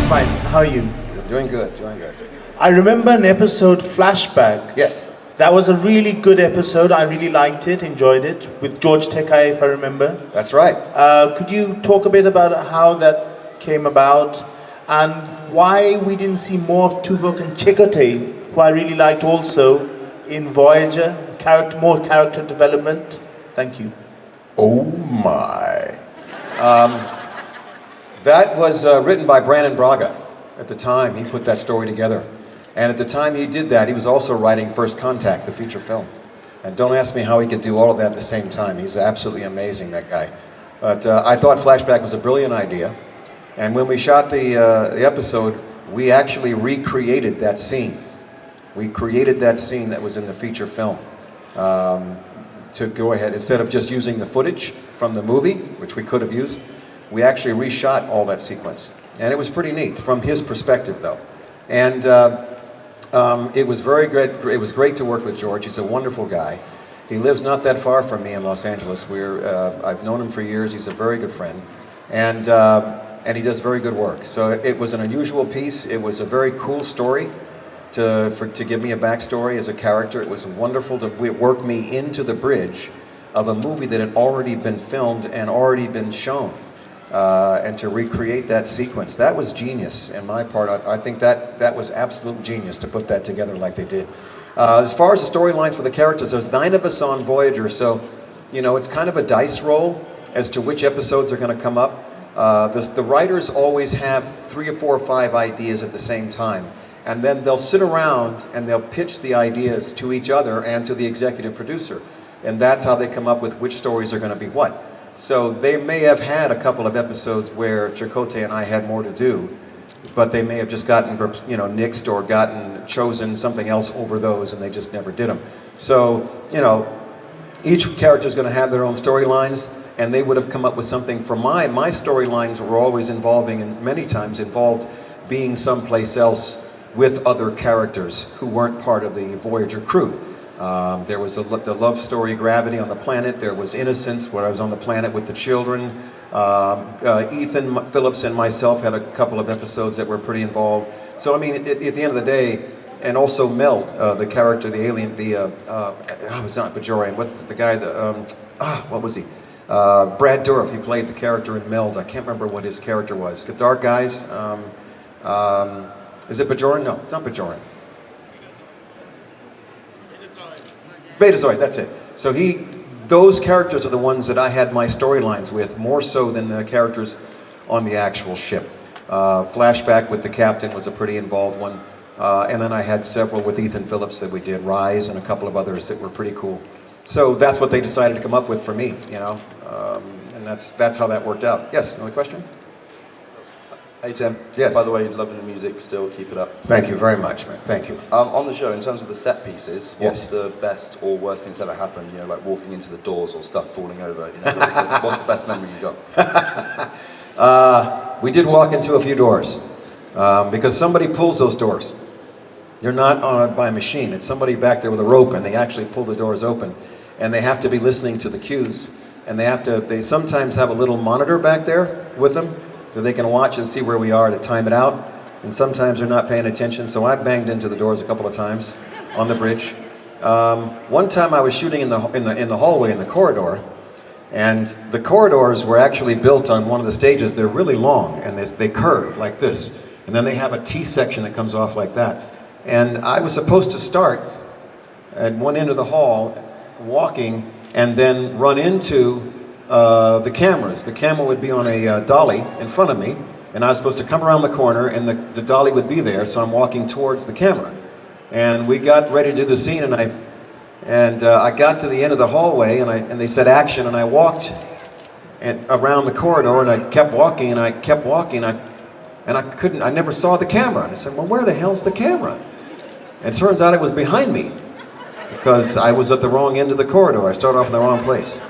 Fine. How are you? Doing good, doing good. I remember an episode, Flashback. Yes. That was a really good episode. I really liked it, enjoyed it, with George Takei, if I remember. That's right. Could you talk a bit about how that came about and why we didn't see more of Tuvok and Chakotay, who I really liked also in Voyager, more character development? Thank you. Oh my. That was written by Brandon Braga. At the time, he put that story together. And at the time he did that, he was also writing First Contact, the feature film. And don't ask me how he could do all of that at the same time. He's absolutely amazing, that guy. But I thought Flashback was a brilliant idea. And when we shot the episode, we actually recreated that scene. We created that scene that was in the feature film. To go ahead, instead of just using the footage from the movie, which we could have used, we actually reshot all that sequence. And it was pretty neat, from his perspective though. And it was very great. It was great to work with George. He's a wonderful guy. He lives not that far from me in Los Angeles. I've known him for years. He's a very good friend, and he does very good work. So it was an unusual piece. It was a very cool story to give me a backstory as a character. It was wonderful to work me into the bridge of a movie that had already been filmed and already been shown. And to recreate that sequence, that was genius in my part. I think that was absolute genius to put that together like they did. As far as the storylines for the characters, there's 9 of us on Voyager, so you know it's kind of a dice roll as to which episodes are going to come up. The writers always have 3 or 4 or 5 ideas at the same time, and then they'll sit around and they'll pitch the ideas to each other and to the executive producer, and that's how they come up with which stories are going to be what. So they may have had a couple of episodes where Chakotay and I had more to do, but they may have just gotten, you know, nixed or chosen something else over those, and they just never did them. So, you know, each character is going to have their own storylines, and they would have come up with something. For my storylines were always involving, and many times involved, being someplace else with other characters who weren't part of the Voyager crew. There was the love story Gravity on the planet. There was Innocence, where I was on the planet with the children. Ethan Phillips and myself had a couple of episodes that were pretty involved. So I mean, at the end of the day, and also Meld, the character, the alien, it's not Bajorian. What's the guy? What was he? Brad Dourif. He played the character in Meld. I can't remember what his character was. The Dark Guys. Is it Bajorian? No, it's not Bajorian. Betazoid, that's it. So those characters are the ones that I had my storylines with, more so than the characters on the actual ship. Flashback with the captain was a pretty involved one. And then I had several with Ethan Phillips that we did, Rise, and a couple of others that were pretty cool. So that's what they decided to come up with for me, you know. And that's how that worked out. Yes, another question? Hey Tim. Yes. By the way, loving the music still, keep it up. Thank you very much, man. Thank you. On the show, in terms of the set pieces, what's Yes. the best or worst thing that's ever happened? You know, like walking into the doors or stuff falling over. You know, what's the best memory you got? We did walk into a few doors because somebody pulls those doors. You're not by a machine. It's somebody back there with a rope, and they actually pull the doors open, and they have to be listening to the cues, and they sometimes have a little monitor back there with them, so they can watch and see where we are to time it out. And sometimes they're not paying attention, so I banged into the doors a couple of times on the bridge. One time I was shooting in the hallway in the corridor, and the corridors were actually built on one of the stages. They're really long, and they curve like this, and then they have a T section that comes off like that. And I was supposed to start at one end of the hall, walking, and then run into the cameras. The camera would be on a dolly in front of me, and I was supposed to come around the corner, and the dolly would be there, so I'm walking towards the camera. And we got ready to do the scene, and I got to the end of the hallway, and they said action, and I walked around the corridor, and I kept walking, and I kept walking, and I never saw the camera. And I said, well, where the hell's the camera? And it turns out it was behind me, because I was at the wrong end of the corridor. I started off in the wrong place.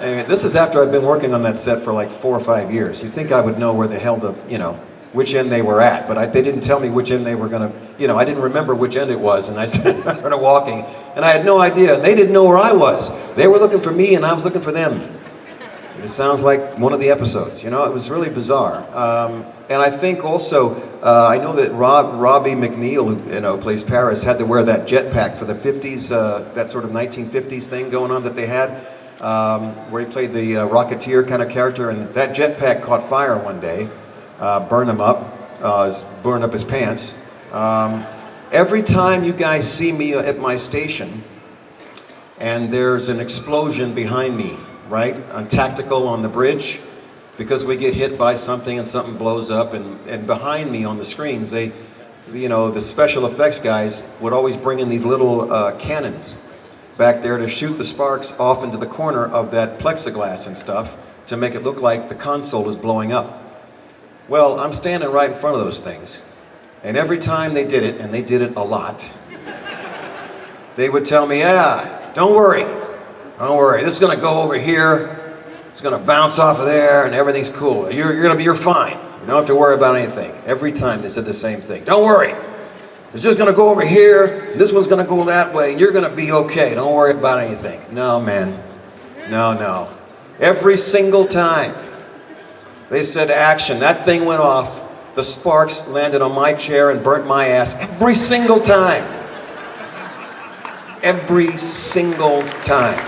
And this is after I've been working on that set for like 4 or 5 years. You'd think I would know where the hell which end they were at, but they didn't tell me which end they were gonna, I didn't remember which end it was, and I started walking, and I had no idea, and they didn't know where I was. They were looking for me, and I was looking for them. It sounds like one of the episodes, you know, it was really bizarre. And I think also, I know that Robbie McNeil, who, you know, plays Paris, had to wear that jetpack for the 50s, that sort of 1950s thing going on that they had, where he played the Rocketeer kind of character, and that jetpack caught fire one day, burned him up, burned up his pants. Every time you guys see me at my station, and there's an explosion behind me, right, on tactical on the bridge, because we get hit by something and something blows up, and behind me on the screens, they, you know, the special effects guys would always bring in these little cannons back there to shoot the sparks off into the corner of that plexiglass and stuff to make it look like the console is blowing up. Well, I'm standing right in front of those things, and every time they did it, and they did it a lot, they would tell me, yeah, don't worry, this is gonna go over here, it's gonna bounce off of there, and everything's cool. You're fine. You don't have to worry about anything. Every time they said the same thing. Don't worry. It's just gonna go over here, and this one's gonna go that way, and you're gonna be okay. Don't worry about anything. No, man. No. Every single time they said action, that thing went off, the sparks landed on my chair and burnt my ass. Every single time. Every single time.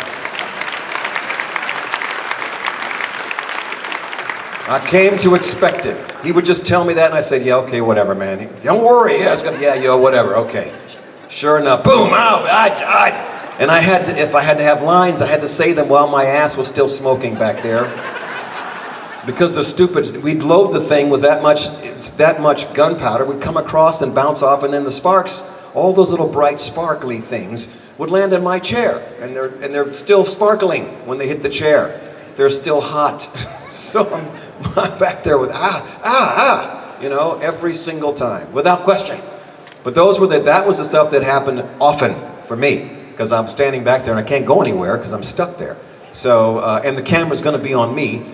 I came to expect it. He would just tell me that, and I said, yeah, okay, whatever, man. Don't worry, yeah, it's gonna, yeah, whatever, okay. Sure enough, boom, and I had to, if I had to have lines, I had to say them while my ass was still smoking back there. Because the stupids, we'd load the thing with that much gunpowder, would come across and bounce off, and then the sparks, all those little bright sparkly things, would land in my chair, and they're still sparkling when they hit the chair. They're still hot. So I'm back there with you know, every single time, without question. But that was the stuff that happened often for me, because I'm standing back there and I can't go anywhere because I'm stuck there. So, and the camera's gonna be on me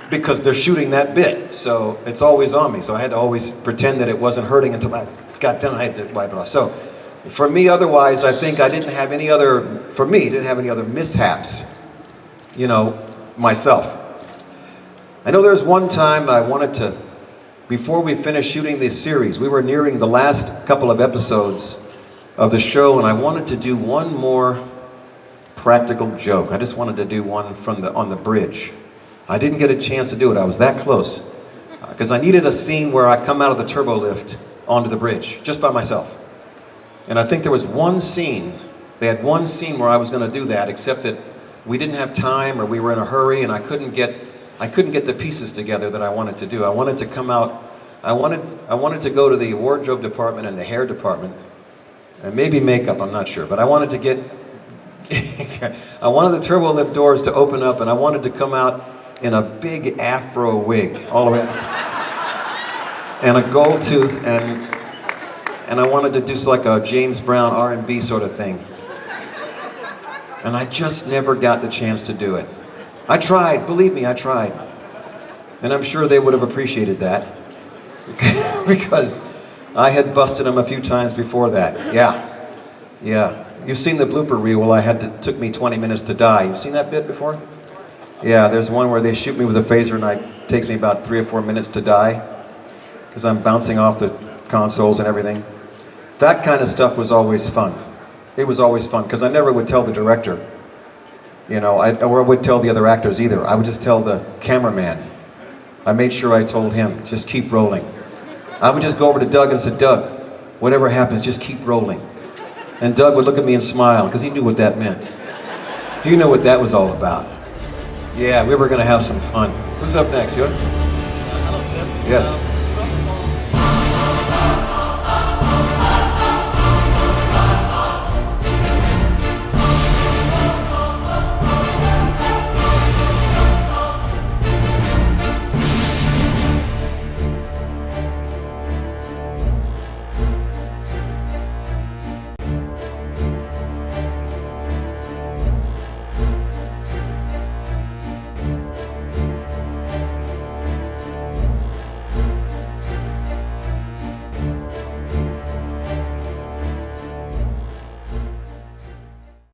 because they're shooting that bit. So it's always on me. So I had to always pretend that it wasn't hurting until I got done, I had to wipe it off. So for me, otherwise, I think I didn't have any other mishaps, you know, myself. I know there's one time I wanted to, before we finished shooting this series, we were nearing the last couple of episodes of the show, and I wanted to do one more practical joke. I just wanted to do one on the bridge. I didn't get a chance to do it. I was that close. Because I needed a scene where I come out of the turbo lift onto the bridge, just by myself. And I think there was one scene, they had one scene where I was going to do that, except that we didn't have time, or we were in a hurry, and I couldn't get the pieces together that I wanted to do. I wanted to come out, I wanted to go to the wardrobe department and the hair department, and maybe makeup, I'm not sure, but I wanted to get, I wanted the turbo lift doors to open up, and I wanted to come out in a big afro wig, all the way, and a gold tooth, and I wanted to do like a James Brown R&B sort of thing. And I just never got the chance to do it. I tried, believe me, I tried. And I'm sure they would have appreciated that. Because I had busted them a few times before that. Yeah. You've seen the blooper reel where it took me 20 minutes to die. You've seen that bit before? Yeah, there's one where they shoot me with a phaser and it takes me about 3 or 4 minutes to die. Because I'm bouncing off the consoles and everything. That kind of stuff was always fun. It was always fun, because I never would tell the director, you know, or I would tell the other actors either. I would just tell the cameraman. I made sure I told him, just keep rolling. I would just go over to Doug and say, Doug, whatever happens, just keep rolling. And Doug would look at me and smile, because he knew what that meant. He knew what that was all about. Yeah, we were going to have some fun. Who's up next? You? Hello, Tim. Yes.